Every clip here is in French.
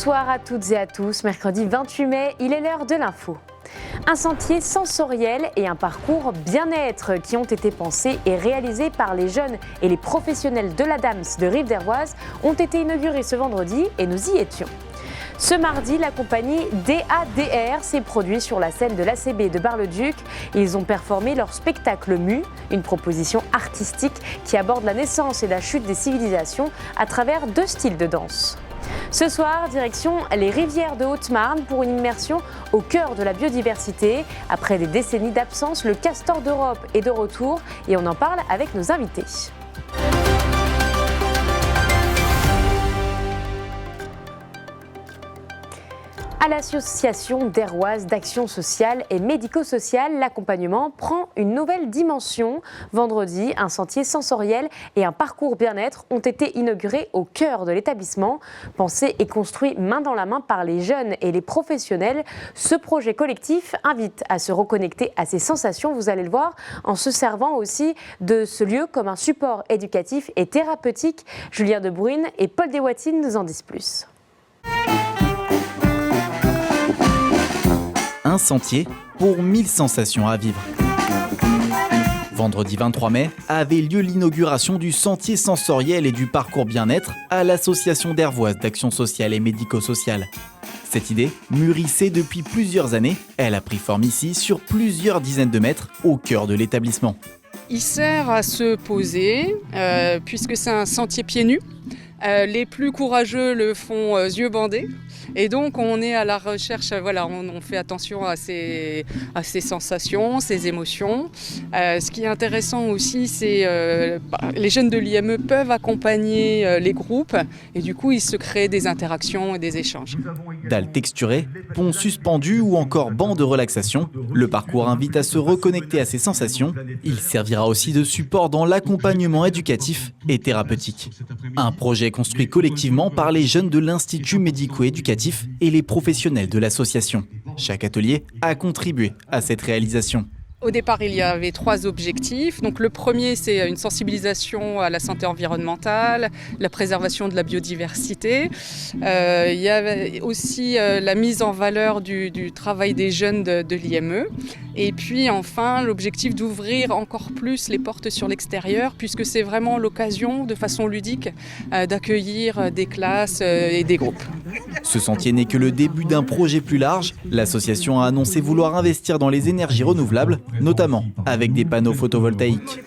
Bonsoir à toutes et à tous, mercredi 28 mai, il est l'heure de l'info. Un sentier sensoriel et un parcours bien-être qui ont été pensés et réalisés par les jeunes et les professionnels de l'Adams de Rive-d'Ervoise ont été inaugurés ce vendredi et nous y étions. Ce mardi, la compagnie DADR s'est produite sur la scène de l'ACB de Bar-le-Duc. Ils ont performé leur spectacle Mu, une proposition artistique qui aborde la naissance et la chute des civilisations à travers 2 styles de danse. Ce soir, direction les rivières de Haute-Marne pour une immersion au cœur de la biodiversité. Après des décennies d'absence, le castor d'Europe est de retour et on en parle avec nos invités. À l'association d'Ervoise d'Action Sociale et Médico-Sociale, l'accompagnement prend une nouvelle dimension. Vendredi, un sentier sensoriel et un parcours bien-être ont été inaugurés au cœur de l'établissement. Pensé et construit main dans la main par les jeunes et les professionnels, ce projet collectif invite à se reconnecter à ses sensations, vous allez le voir, en se servant aussi de ce lieu comme un support éducatif et thérapeutique. Julien De Bruyne et Paul Deswatines nous en disent plus. Un sentier pour 1000 sensations à vivre. Vendredi 23 mai avait lieu l'inauguration du sentier sensoriel et du parcours bien-être à l'association d'Ervoise d'Action Sociale et Médico-Sociale. Cette idée mûrissait depuis plusieurs années. Elle a pris forme ici sur plusieurs dizaines de mètres au cœur de l'établissement. Il sert à se poser puisque c'est un sentier pieds nus. Les plus courageux le font yeux bandés. Et donc on est à la recherche, on fait attention à ces sensations, ces émotions. Ce qui est intéressant aussi, c'est les jeunes de l'IME peuvent accompagner les groupes et du coup il se crée des interactions et des échanges. Dalles texturées, ponts suspendus ou encore bancs de relaxation, le parcours invite à se reconnecter à ses sensations. Il servira aussi de support dans l'accompagnement éducatif et thérapeutique. Un projet construit collectivement par les jeunes de l'Institut médico-éducatif et les professionnels de l'association. Chaque atelier a contribué à cette réalisation. Au départ, il y avait 3 objectifs. Donc, le premier, c'est une sensibilisation à la santé environnementale, la préservation de la biodiversité. Il y avait aussi la mise en valeur du travail des jeunes de l'IME. Et puis, enfin, l'objectif d'ouvrir encore plus les portes sur l'extérieur, puisque c'est vraiment l'occasion, de façon ludique, d'accueillir des classes et des groupes. Ce sentier n'est que le début d'un projet plus large. L'association a annoncé vouloir investir dans les énergies renouvelables, notamment avec des panneaux photovoltaïques.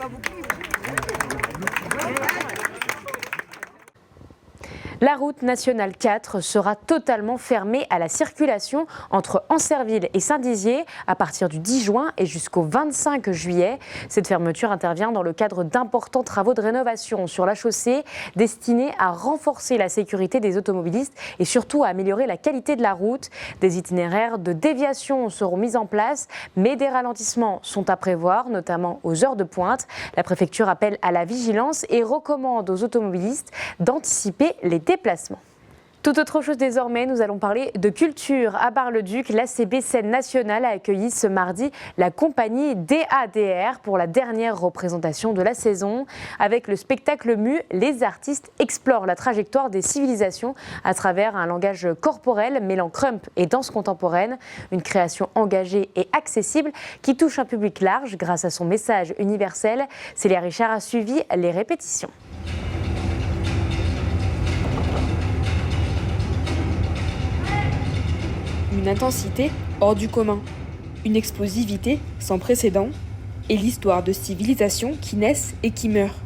La route nationale 4 sera totalement fermée à la circulation entre Ancerville et Saint-Dizier à partir du 10 juin et jusqu'au 25 juillet. Cette fermeture intervient dans le cadre d'importants travaux de rénovation sur la chaussée destinés à renforcer la sécurité des automobilistes et surtout à améliorer la qualité de la route. Des itinéraires de déviation seront mis en place, mais des ralentissements sont à prévoir, notamment aux heures de pointe. La préfecture appelle à la vigilance et recommande aux automobilistes d'anticiper les déplacements. Tout autre chose désormais, nous allons parler de culture. À Bar-le-Duc, l'ACB Scène Nationale a accueilli ce mardi la compagnie DADR pour la dernière représentation de la saison. Avec le spectacle Mu, les artistes explorent la trajectoire des civilisations à travers un langage corporel mêlant crump et danse contemporaine. Une création engagée et accessible qui touche un public large grâce à son message universel. Célia Richard a suivi les répétitions. Une intensité hors du commun, une explosivité sans précédent et l'histoire de civilisations qui naissent et qui meurent.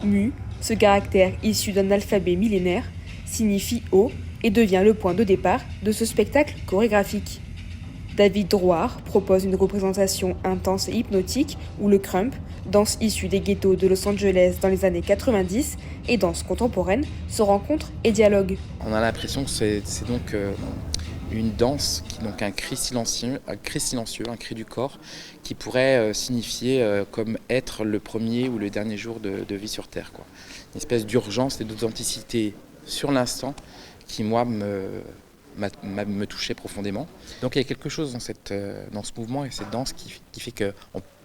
Mu, ce caractère issu d'un alphabet millénaire, signifie eau et devient le point de départ de ce spectacle chorégraphique. David Drouard propose une représentation intense et hypnotique où le crump, danse issue des ghettos de Los Angeles dans les années 90 et danse contemporaine, se rencontrent et dialoguent. On a l'impression que c'est donc une danse, donc un cri silencieux, un cri du corps, qui pourrait signifier comme être le premier ou le dernier jour de vie sur Terre, quoi. Une espèce d'urgence et d'authenticité sur l'instant qui, moi, me touchait profondément. Donc il y a quelque chose dans ce mouvement et cette danse qui fait qu'ils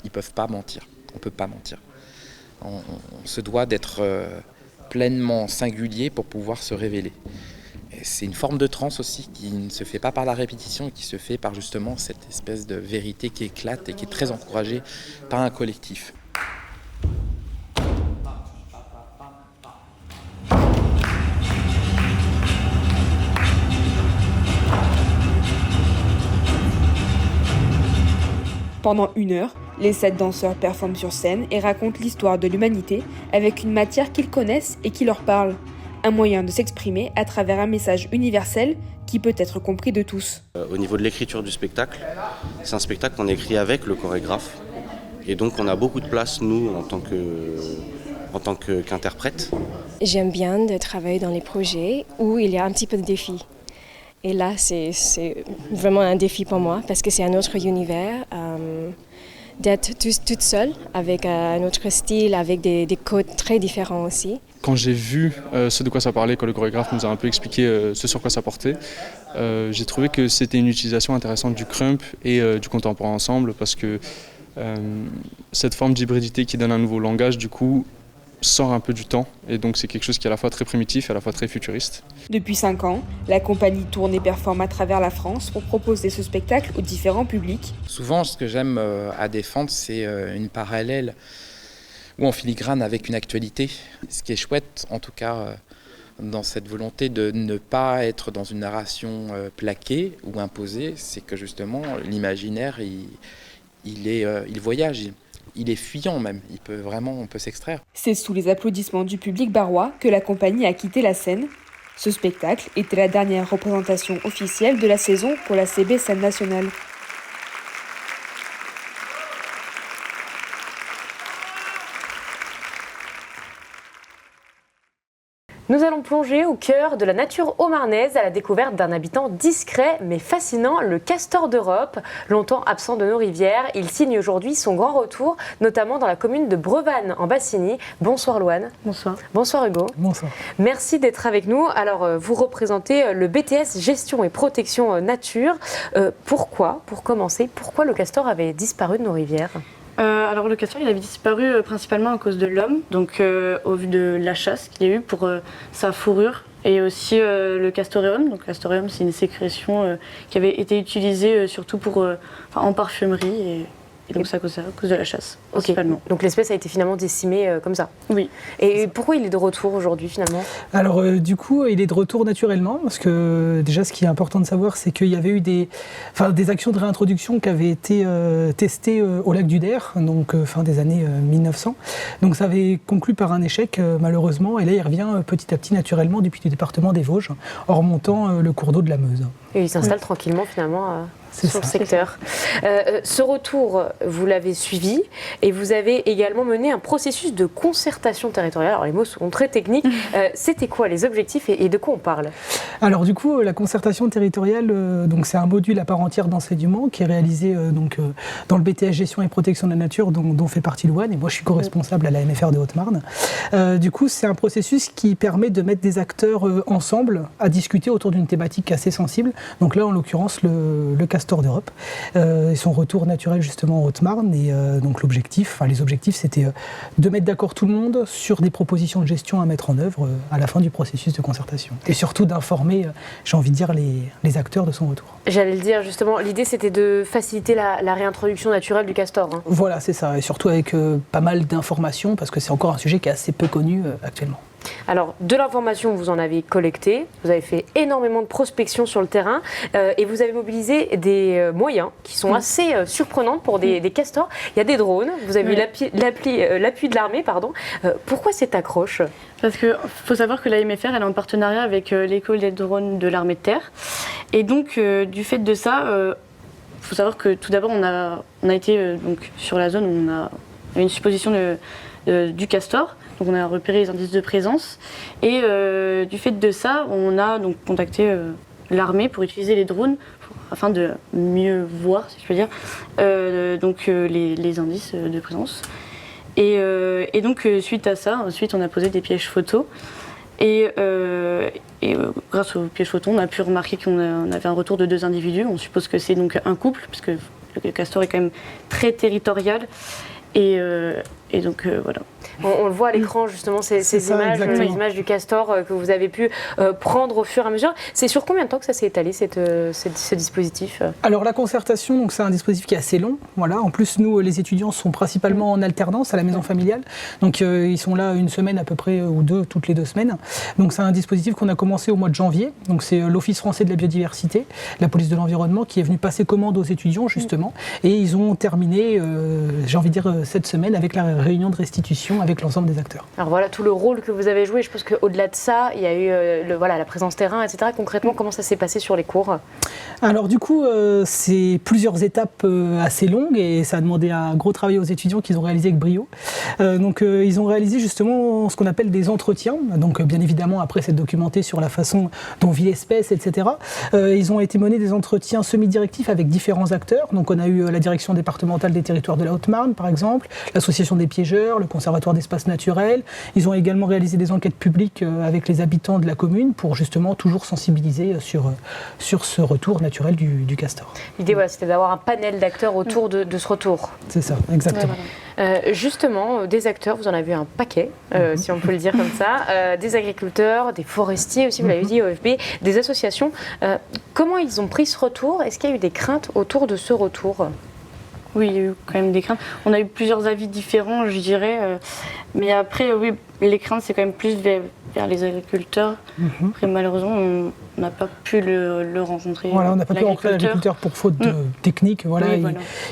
ne peuvent pas mentir. On ne peut pas mentir. On se doit d'être pleinement singulier pour pouvoir se révéler. Et c'est une forme de transe aussi qui ne se fait pas par la répétition et qui se fait par justement cette espèce de vérité qui éclate et qui est très encouragée par un collectif. Pendant 1 heure, les 7 danseurs performent sur scène et racontent l'histoire de l'humanité avec une matière qu'ils connaissent et qui leur parle. Un moyen de s'exprimer à travers un message universel qui peut être compris de tous. Au niveau de l'écriture du spectacle, c'est un spectacle qu'on écrit avec le chorégraphe. Et donc on a beaucoup de place, nous, en tant qu'interprète. J'aime bien de travailler dans les projets où il y a un petit peu de défi. Et là, c'est vraiment un défi pour moi parce que c'est un autre univers. D'être toute seule avec un autre style, avec des codes très différents aussi. Quand j'ai vu ce de quoi ça parlait, quand le chorégraphe nous a un peu expliqué ce sur quoi ça portait, j'ai trouvé que c'était une utilisation intéressante du krump et du contemporain ensemble parce que cette forme d'hybridité qui donne un nouveau langage, du coup, sort un peu du temps et donc c'est quelque chose qui est à la fois très primitif et à la fois très futuriste. Depuis 5 ans, la compagnie tourne et performe à travers la France pour proposer ce spectacle aux différents publics. Souvent, ce que j'aime à défendre, c'est une parallèle ou en filigrane avec une actualité. Ce qui est chouette, en tout cas, dans cette volonté de ne pas être dans une narration plaquée ou imposée, c'est que justement, l'imaginaire, il voyage. Il est fuyant même, on peut s'extraire. C'est sous les applaudissements du public barrois que la compagnie a quitté la scène. Ce spectacle était la dernière représentation officielle de la saison pour la CB Scène Nationale. Nous allons plonger au cœur de la nature haut-marnaise à la découverte d'un habitant discret mais fascinant, le castor d'Europe. Longtemps absent de nos rivières, il signe aujourd'hui son grand retour, notamment dans la commune de Brevannes en Bassigny. Bonsoir Louane. Bonsoir. Bonsoir Hugo. Bonsoir. Merci d'être avec nous. Alors vous représentez le BTS Gestion et Protection Nature. Pour commencer, pourquoi le castor avait disparu de nos rivières ? Alors le castor il avait disparu principalement à cause de l'homme, donc au vu de la chasse qu'il y a eu pour sa fourrure et aussi le castoreum. Donc le castoreum c'est une sécrétion qui avait été utilisée surtout en parfumerie et donc c'est à cause de la chasse principalement. Okay. Donc l'espèce a été finalement décimée comme ça. Oui. Et pourquoi il est de retour aujourd'hui finalement ? Alors du coup il est de retour naturellement parce que déjà ce qui est important de savoir c'est qu'il y avait eu des actions de réintroduction qui avaient été testées au lac du Der, donc fin des années 1900. Donc ça avait conclu par un échec malheureusement et là il revient petit à petit naturellement depuis le département des Vosges en remontant le cours d'eau de la Meuse. Et il s'installe tranquillement finalement sur le secteur. Ce retour, vous l'avez suivi et vous avez également mené un processus de concertation territoriale. Alors les mots sont très techniques. C'était quoi les objectifs et de quoi on parle ? Alors du coup, la concertation territoriale, donc c'est un module à part entière d'enseignement qui est réalisé dans le BTS Gestion et Protection de la Nature dont fait partie Louane et moi je suis co-responsable à la MFR de Haute-Marne. Du coup, c'est un processus qui permet de mettre des acteurs ensemble à discuter autour d'une thématique assez sensible. Donc là, en l'occurrence, le castor d'Europe et son retour naturel justement en Haute-Marne et donc les objectifs c'était de mettre d'accord tout le monde sur des propositions de gestion à mettre en œuvre à la fin du processus de concertation et surtout d'informer, j'ai envie de dire, les acteurs de son retour. J'allais le dire justement, l'idée c'était de faciliter la réintroduction naturelle du castor. Hein. Voilà, c'est ça, et surtout avec pas mal d'informations parce que c'est encore un sujet qui est assez peu connu actuellement. Alors, de l'information, vous en avez collecté, vous avez fait énormément de prospection sur le terrain et vous avez mobilisé des moyens qui sont assez surprenants pour des castors. Il y a des drones, vous avez eu l'appui de l'armée, pardon. Pourquoi cette accroche ? Parce qu'il faut savoir que la MFR elle est en partenariat avec l'école des drones de l'armée de terre. Et donc, du fait de ça, il faut savoir que tout d'abord, on a été donc, sur la zone où on a une supposition du castor. Donc on a repéré les indices de présence et du fait de ça, on a donc contacté l'armée pour utiliser les drones afin de mieux voir, si je peux dire, les indices de présence. Et donc suite à ça, ensuite on a posé des pièges photos et grâce aux pièges photos, on a pu remarquer qu'on avait un retour de 2 individus. On suppose que c'est donc un couple puisque le castor est quand même très territorial. Et donc voilà. On le voit à l'écran justement, ces images, les images du castor que vous avez pu prendre au fur et à mesure. C'est sur combien de temps que ça s'est étalé ce dispositif ? Alors la concertation, donc c'est un dispositif qui est assez long. Voilà. En plus, nous, les étudiants sont principalement en alternance à la maison familiale. Donc ils sont là une semaine à peu près ou deux, toutes les 2 semaines. Donc c'est un dispositif qu'on a commencé au mois de janvier. Donc c'est l'Office français de la biodiversité, la police de l'environnement qui est venu passer commande aux étudiants justement. Et ils ont terminé, j'ai envie de dire, cette semaine avec la réunion de restitution avec l'ensemble des acteurs. Alors voilà tout le rôle que vous avez joué. Je pense qu'au-delà de ça, il y a eu la présence terrain, etc. Concrètement, comment ça s'est passé sur les cours ? Alors du coup, c'est plusieurs étapes assez longues et ça a demandé un gros travail aux étudiants qu'ils ont réalisé avec brio. Donc ils ont réalisé justement ce qu'on appelle des entretiens. Donc bien évidemment, après c'est documenté sur la façon dont vit l'espèce, etc. Ils ont été menés des entretiens semi-directifs avec différents acteurs. Donc on a eu la direction départementale des territoires de la Haute-Marne, par exemple, l'association des piégeurs, le conservatoire d'espaces naturels. Ils ont également réalisé des enquêtes publiques avec les habitants de la commune pour justement toujours sensibiliser sur ce retour naturel du castor. L'idée, c'était d'avoir un panel d'acteurs autour de ce retour. C'est ça, exactement. Justement, des acteurs, vous en avez eu un paquet, si on peut le dire comme ça, des agriculteurs, des forestiers aussi, vous l'avez dit, OFB, des associations. Comment ils ont pris ce retour ? Est-ce qu'il y a eu des craintes autour de ce retour ? Oui, il y a eu quand même des craintes. On a eu plusieurs avis différents, je dirais. Mais après, oui, les craintes, c'est quand même plus vers les agriculteurs. Après, malheureusement, on n'a pas pu le rencontrer. Voilà, on n'a pas pu rencontrer l'agriculteur pour faute de technique. Voilà, oui,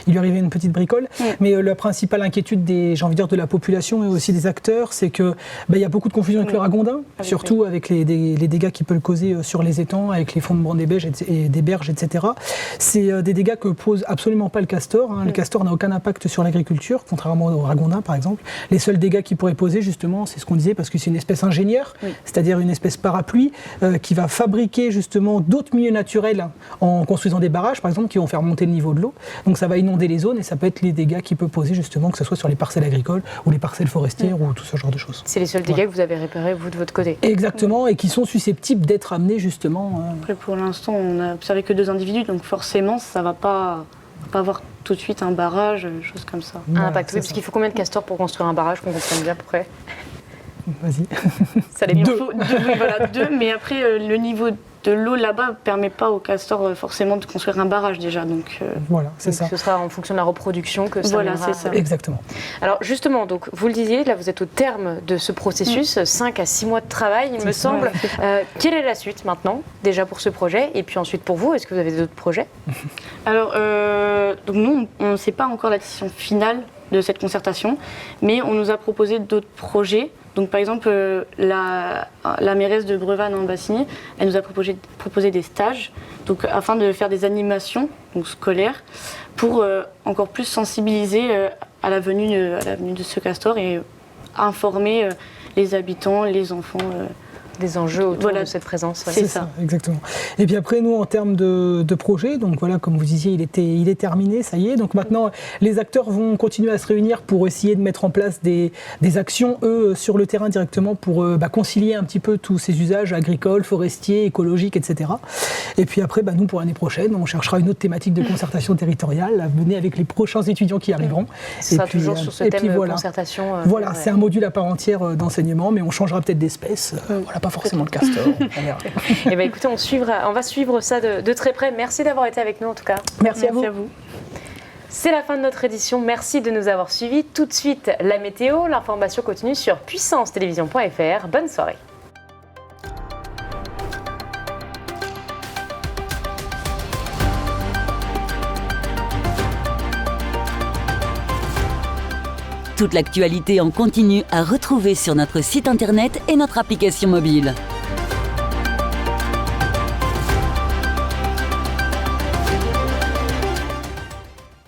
il lui arrivait une petite bricole. Mais la principale inquiétude de la population et aussi des acteurs, c'est que il y a beaucoup de confusion avec le ragondin, surtout avec les dégâts qu'il peut causer sur les étangs, avec les fondements des berges, etc. C'est des dégâts que pose absolument pas le castor. Le castor n'a aucun impact sur l'agriculture, contrairement au ragondin, par exemple. Les seuls dégâts qu'il pourrait poser, justement, c'est ce qu'on disait, parce que c'est une espèce ingénieure, c'est-à-dire une espèce parapluie qui va fabriquer justement d'autres milieux naturels en construisant des barrages, par exemple, qui vont faire monter le niveau de l'eau. Donc ça va inonder les zones et ça peut être les dégâts qu'il peut poser, justement, que ce soit sur les parcelles agricoles ou les parcelles forestières ou tout ce genre de choses. C'est les seuls dégâts que vous avez repérés, vous, de votre côté ? Exactement, et qui sont susceptibles d'être amenés, justement... Après, pour l'instant, on n'a observé que 2 individus, donc forcément, ça ne va pas avoir tout de suite un barrage, chose comme ça. Un impact, oui, parce qu'il faut combien de castors pour construire un barrage, qu'on comprenne bien à peu près ? Vas-y. Ça les 2. Oui, voilà, 2, mais après, le niveau de l'eau là-bas ne permet pas aux castors forcément de construire un barrage déjà. Donc, voilà, c'est ça. Ce sera en fonction de la reproduction que ça Voilà, viendra. c'est ça. Exactement. Alors justement, donc, vous le disiez, là vous êtes au terme de ce processus, 5 à 6 mois de travail, il me semble. Quelle est la suite maintenant, déjà pour ce projet, et puis ensuite pour vous, est-ce que vous avez d'autres projets ? Alors, donc nous, on ne sait pas encore la décision finale de cette concertation, mais on nous a proposé d'autres projets. Donc par exemple, la mairesse de Brevannes en Bassigny, elle nous a proposé des stages, donc afin de faire des animations donc scolaires pour encore plus sensibiliser à la venue de ce castor et informer les habitants, les enfants. Des enjeux autour de cette présence. C'est ça, exactement. Et puis après, nous, en termes de projet, donc voilà, comme vous disiez, il est terminé, ça y est. Donc maintenant, les acteurs vont continuer à se réunir pour essayer de mettre en place des actions, eux, sur le terrain directement pour concilier un petit peu tous ces usages agricoles, forestiers, écologiques, etc. Et puis après, nous, pour l'année prochaine, on cherchera une autre thématique de concertation territoriale à mener avec les prochains étudiants qui arriveront. Ce sera toujours sur ce thème de concertation. Voilà, c'est un module à part entière d'enseignement, mais on changera peut-être d'espèce. Voilà, pas forcément le castor. Eh bien, écoutez, on va suivre ça de très près. Merci d'avoir été avec nous, en tout cas. Merci à vous. C'est la fin de notre édition. Merci de nous avoir suivis. Tout de suite, la météo. L'information continue sur puissancetelevision.fr. Bonne soirée. Toute l'actualité en continu à retrouver sur notre site internet et notre application mobile.